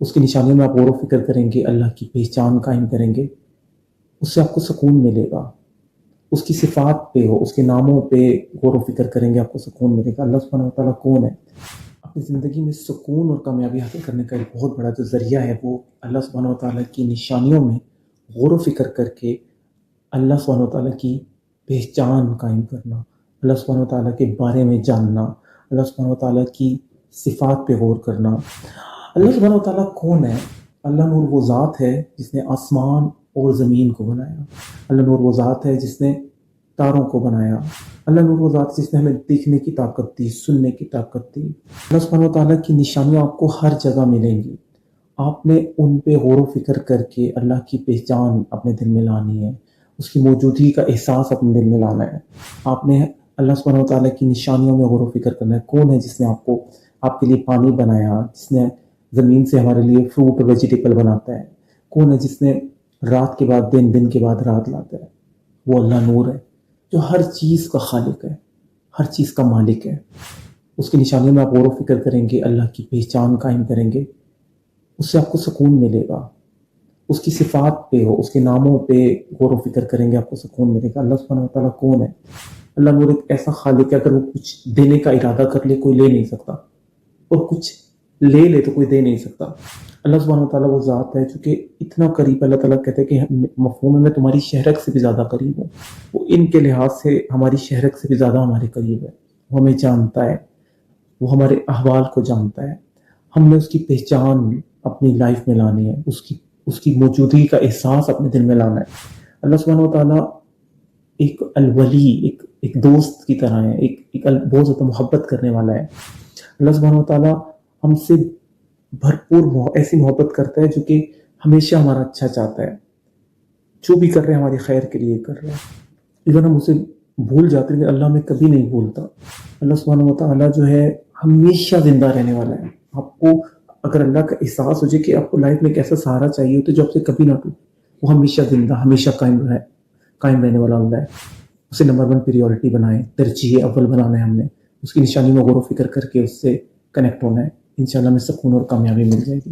اس کی نشانیوں میں آپ غور و فکر کریں گے، اللہ کی پہچان قائم کریں گے، اس سے آپ کو سکون ملے گا۔ اس کی صفات پہ ہو، اس کے ناموں پہ غور و فکر کریں گے، آپ کو سکون ملے گا۔ اللہ سبحانہ وتعالیٰ کون ہے؟ اپنی زندگی میں سکون اور کامیابی حاصل کرنے کا ایک بہت بڑا جو ذریعہ ہے وہ اللہ سبحانہ وتعالیٰ کی نشانیوں میں غور و فکر کر کے اللہ سبحانہ وتعالیٰ کی پہچان قائم کرنا، اللہ سبحانہ وتعالیٰ کے بارے میں جاننا، اللہ سبحانہ وتعالیٰ کی صفات پہ غور کرنا۔ اللہ سبحانہ وتعالیٰ کون ہے؟ اللہ نور وہ ذات ہے جس نے آسمان اور زمین کو بنایا۔ اللہ نور وہ ذات ہے جس نے تاروں کو بنایا۔ اللہ نور وہ ذات جس نے ہمیں دیکھنے کی طاقت دی، سننے کی طاقت دی۔ اللہ سبحانہ وتعالیٰ کی نشانیاں آپ کو ہر جگہ ملیں گی، آپ نے ان پہ غور و فکر کر کے اللہ کی پہچان اپنے دل میں لانی ہے، اس کی موجودگی کا احساس اپنے دل میں لانا ہے۔ آپ نے اللہ سبحانہ وتعالیٰ کی نشانیوں میں غور و فکر کرنا ہے۔ کون ہے جس نے آپ کے لیے پانی بنایا، جس نے زمین سے ہمارے لیے فروٹ اور ویجیٹیبل بناتا ہے؟ کون ہے جس نے رات کے بعد دن، دن کے بعد رات لاتا ہے؟ وہ اللہ نور ہے جو ہر چیز کا خالق ہے، ہر چیز کا مالک ہے۔ اس کی نشانیوں میں آپ غور و فکر کریں گے، اللہ کی پہچان قائم کریں گے، اس سے آپ کو سکون ملے گا۔ اس کی صفات پہ ہو، اس کے ناموں پہ غور و فکر کریں گے، آپ کو سکون ملے گا۔ اللہ سبحانہ وتعالیٰ کون ہے؟ اللہ نور ایک ایسا خالق ہے، اگر وہ کچھ دینے کا ارادہ کر لے کوئی لے نہیں سکتا، اور کچھ لے لے تو کوئی دے نہیں سکتا۔ اللہ سبحانہ وتعالیٰ وہ ذات ہے جو کہ اتنا قریب، اللہ تعالیٰ کہتے ہیں کہ مفہوم میں تمہاری شہرک سے بھی زیادہ قریب ہوں۔ وہ ان کے لحاظ سے ہماری شہرک سے بھی زیادہ ہمارے قریب ہے۔ وہ ہمیں جانتا ہے، وہ ہمارے احوال کو جانتا ہے۔ ہم نے اس کی پہچان اپنی لائف میں لانی ہے، اس کی موجودگی کا احساس اپنے دل میں لانا ہے۔ اللہ سبحانہ وتعالیٰ ایک الولی، ایک دوست کی طرح ہے، ایک بہت زیادہ محبت کرنے والا ہے۔ اللہ سبحانہ وتعالیٰ ہم سے بھرپور ایسی محبت کرتا ہے جو کہ ہمیشہ ہمارا اچھا چاہتا ہے، جو بھی کر رہے ہیں ہماری خیر کے لیے کر رہے ہیں۔ ایون ہم اسے بھول جاتے ہیں کہ اللہ ہمیں کبھی نہیں بھولتا۔ اللہ سبحانہ وتعالیٰ جو ہے ہمیشہ زندہ رہنے والا ہے۔ آپ کو اگر اللہ کا احساس ہو جائے کہ آپ کو لائف میں ایک ایسا سہارا چاہیے ہوتا ہے جو آپ سے کبھی نہ ٹوٹے، وہ ہمیشہ زندہ، ہمیشہ قائم رہنے والا اللہ ہے۔ اسے نمبر 1 پریورٹی بنائیں، ترجیح اول بنانا ہے ہم نے۔ اس کی نشانی میں غور و فکر کر کے اس سے کنیکٹ ہونا ہے۔ انشاءاللہ ہمیں سکون اور کامیابی مل جائے گی۔